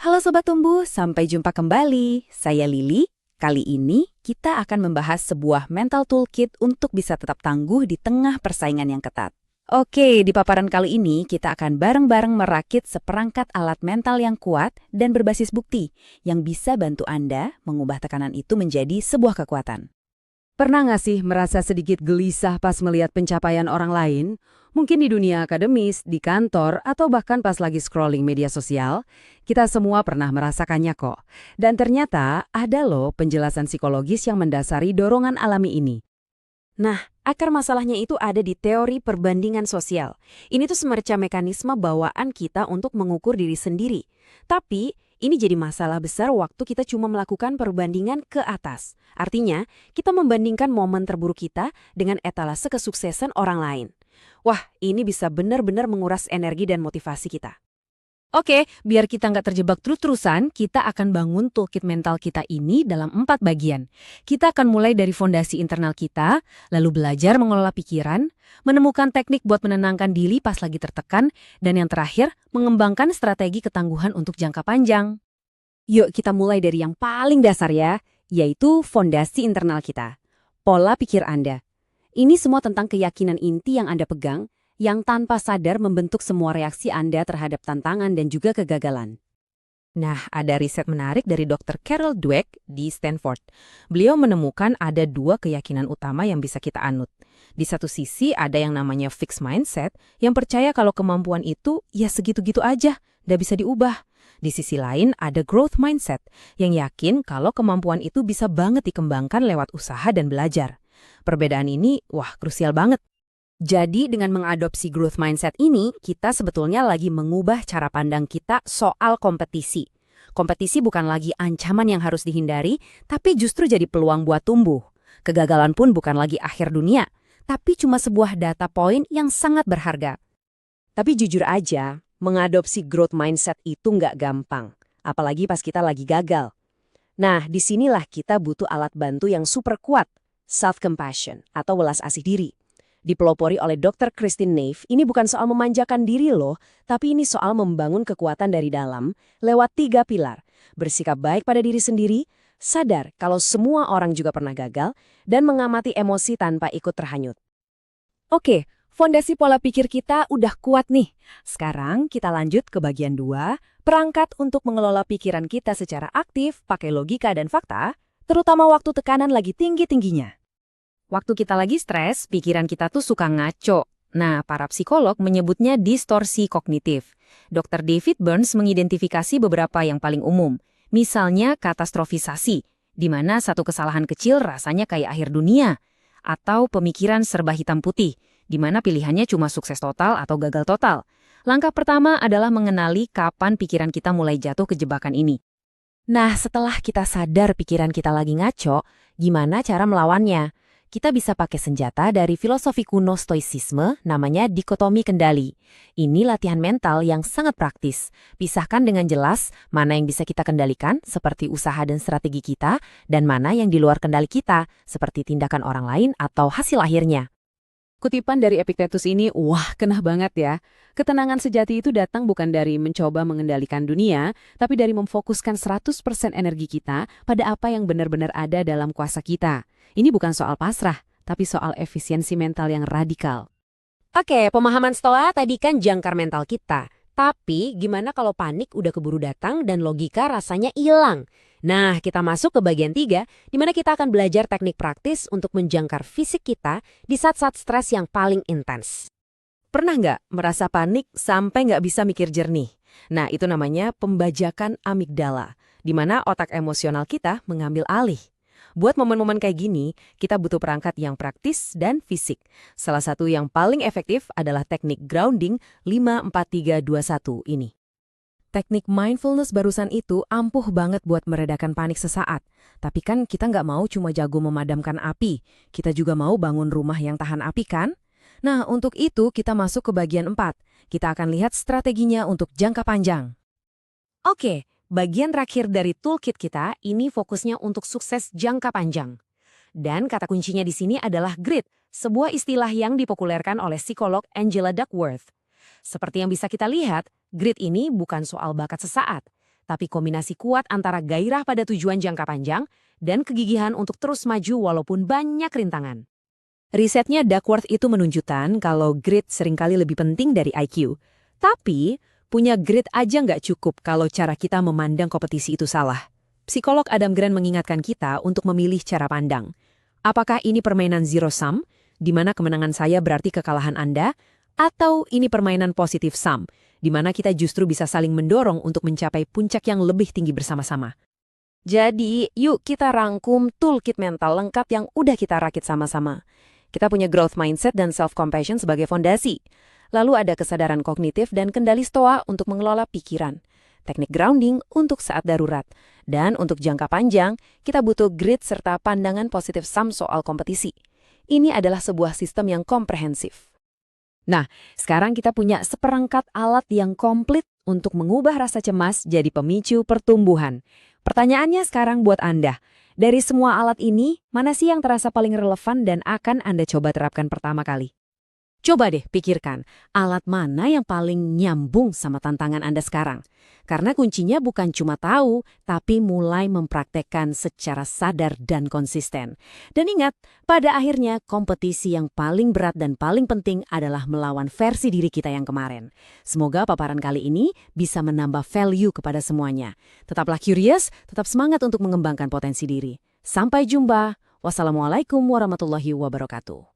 Halo Sobat Tumbuh, sampai jumpa kembali. Saya Lili. Kali ini kita akan membahas sebuah mental toolkit untuk bisa tetap tangguh di tengah persaingan yang ketat. Oke, di paparan kali ini kita akan bareng-bareng merakit seperangkat alat mental yang kuat dan berbasis bukti yang bisa bantu Anda mengubah tekanan itu menjadi sebuah kekuatan. Pernah nggak sih merasa sedikit gelisah pas melihat pencapaian orang lain? Mungkin di dunia akademis, di kantor, atau bahkan pas lagi scrolling media sosial? Kita semua pernah merasakannya kok. Dan ternyata ada loh penjelasan psikologis yang mendasari dorongan alami ini. Nah, akar masalahnya itu ada di teori perbandingan sosial. Ini tuh semacam mekanisme bawaan kita untuk mengukur diri sendiri. Tapi, ini jadi masalah besar waktu kita cuma melakukan perbandingan ke atas. Artinya, kita membandingkan momen terburuk kita dengan etalase kesuksesan orang lain. Wah, ini bisa benar-benar menguras energi dan motivasi kita. Oke, biar kita nggak terjebak terus-terusan, kita akan bangun toolkit mental kita ini dalam 4 bagian. Kita akan mulai dari fondasi internal kita, lalu belajar mengelola pikiran, menemukan teknik buat menenangkan diri pas lagi tertekan, dan yang terakhir, mengembangkan strategi ketangguhan untuk jangka panjang. Yuk kita mulai dari yang paling dasar ya, yaitu fondasi internal kita. Pola pikir Anda. Ini semua tentang keyakinan inti yang Anda pegang, yang tanpa sadar membentuk semua reaksi Anda terhadap tantangan dan juga kegagalan. Nah, ada riset menarik dari Dr. Carol Dweck di Stanford. Beliau menemukan ada 2 keyakinan utama yang bisa kita anut. Di satu sisi ada yang namanya fixed mindset, yang percaya kalau kemampuan itu ya segitu-gitu aja, nggak bisa diubah. Di sisi lain ada growth mindset, yang yakin kalau kemampuan itu bisa banget dikembangkan lewat usaha dan belajar. Perbedaan ini, wah, krusial banget. Jadi dengan mengadopsi growth mindset ini, kita sebetulnya lagi mengubah cara pandang kita soal kompetisi. Kompetisi bukan lagi ancaman yang harus dihindari, tapi justru jadi peluang buat tumbuh. Kegagalan pun bukan lagi akhir dunia, tapi cuma sebuah data point yang sangat berharga. Tapi jujur aja, mengadopsi growth mindset itu nggak gampang, apalagi pas kita lagi gagal. Nah, disinilah kita butuh alat bantu yang super kuat, self-compassion atau welas asih diri. Dipelopori oleh Dr. Kristin Neff, ini bukan soal memanjakan diri loh, tapi ini soal membangun kekuatan dari dalam lewat 3 pilar. Bersikap baik pada diri sendiri, sadar kalau semua orang juga pernah gagal, dan mengamati emosi tanpa ikut terhanyut. Oke, fondasi pola pikir kita udah kuat nih. Sekarang kita lanjut ke bagian 2, perangkat untuk mengelola pikiran kita secara aktif, pakai logika dan fakta, terutama waktu tekanan lagi tinggi-tingginya. Waktu kita lagi stres, pikiran kita tuh suka ngaco. Nah, para psikolog menyebutnya distorsi kognitif. Dr. David Burns mengidentifikasi beberapa yang paling umum. Misalnya katastrofisasi, di mana satu kesalahan kecil rasanya kayak akhir dunia. Atau pemikiran serba hitam putih, di mana pilihannya cuma sukses total atau gagal total. Langkah pertama adalah mengenali kapan pikiran kita mulai jatuh ke jebakan ini. Nah, setelah kita sadar pikiran kita lagi ngaco, gimana cara melawannya? Kita bisa pakai senjata dari filosofi kuno stoicisme, namanya dikotomi kendali. Ini latihan mental yang sangat praktis. Pisahkan dengan jelas mana yang bisa kita kendalikan, seperti usaha dan strategi kita, dan mana yang di luar kendali kita, seperti tindakan orang lain atau hasil akhirnya. Kutipan dari Epictetus ini, wah, kena banget ya. Ketenangan sejati itu datang bukan dari mencoba mengendalikan dunia, tapi dari memfokuskan 100% energi kita pada apa yang benar-benar ada dalam kuasa kita. Ini bukan soal pasrah, tapi soal efisiensi mental yang radikal. Oke, pemahaman Stoa tadi kan jangkar mental kita. Tapi gimana kalau panik udah keburu datang dan logika rasanya hilang? Nah, kita masuk ke bagian 3, di mana kita akan belajar teknik praktis untuk menjangkar fisik kita di saat-saat stres yang paling intens. Pernah nggak merasa panik sampai nggak bisa mikir jernih? Nah, itu namanya pembajakan amigdala, di mana otak emosional kita mengambil alih. Buat momen-momen kayak gini, kita butuh perangkat yang praktis dan fisik. Salah satu yang paling efektif adalah teknik grounding 5-4-3-2-1 ini. Teknik mindfulness barusan itu ampuh banget buat meredakan panik sesaat. Tapi kan kita nggak mau cuma jago memadamkan api, kita juga mau bangun rumah yang tahan api kan? Nah, untuk itu kita masuk ke bagian 4. Kita akan lihat strateginya untuk jangka panjang. Oke. Bagian terakhir dari toolkit kita ini fokusnya untuk sukses jangka panjang. Dan kata kuncinya di sini adalah grit, sebuah istilah yang dipopulerkan oleh psikolog Angela Duckworth. Seperti yang bisa kita lihat, grit ini bukan soal bakat sesaat, tapi kombinasi kuat antara gairah pada tujuan jangka panjang dan kegigihan untuk terus maju walaupun banyak rintangan. Risetnya Duckworth itu menunjukkan kalau grit seringkali lebih penting dari IQ. Tapi, punya grit aja nggak cukup kalau cara kita memandang kompetisi itu salah. Psikolog Adam Grant mengingatkan kita untuk memilih cara pandang. Apakah ini permainan zero sum, di mana kemenangan saya berarti kekalahan Anda, atau ini permainan positif sum, di mana kita justru bisa saling mendorong untuk mencapai puncak yang lebih tinggi bersama-sama. Jadi, yuk kita rangkum toolkit mental lengkap yang udah kita rakit sama-sama. Kita punya growth mindset dan self-compassion sebagai fondasi. Lalu ada kesadaran kognitif dan kendali stoa untuk mengelola pikiran. Teknik grounding untuk saat darurat. Dan untuk jangka panjang, kita butuh grit serta pandangan positif sum soal kompetisi. Ini adalah sebuah sistem yang komprehensif. Nah, sekarang kita punya seperangkat alat yang komplit untuk mengubah rasa cemas jadi pemicu pertumbuhan. Pertanyaannya sekarang buat Anda. Dari semua alat ini, mana sih yang terasa paling relevan dan akan Anda coba terapkan pertama kali? Coba deh pikirkan, alat mana yang paling nyambung sama tantangan Anda sekarang? Karena kuncinya bukan cuma tahu, tapi mulai mempraktekkan secara sadar dan konsisten. Dan ingat, pada akhirnya kompetisi yang paling berat dan paling penting adalah melawan versi diri kita yang kemarin. Semoga paparan kali ini bisa menambah value kepada semuanya. Tetaplah curious, tetap semangat untuk mengembangkan potensi diri. Sampai jumpa. Wassalamualaikum warahmatullahi wabarakatuh.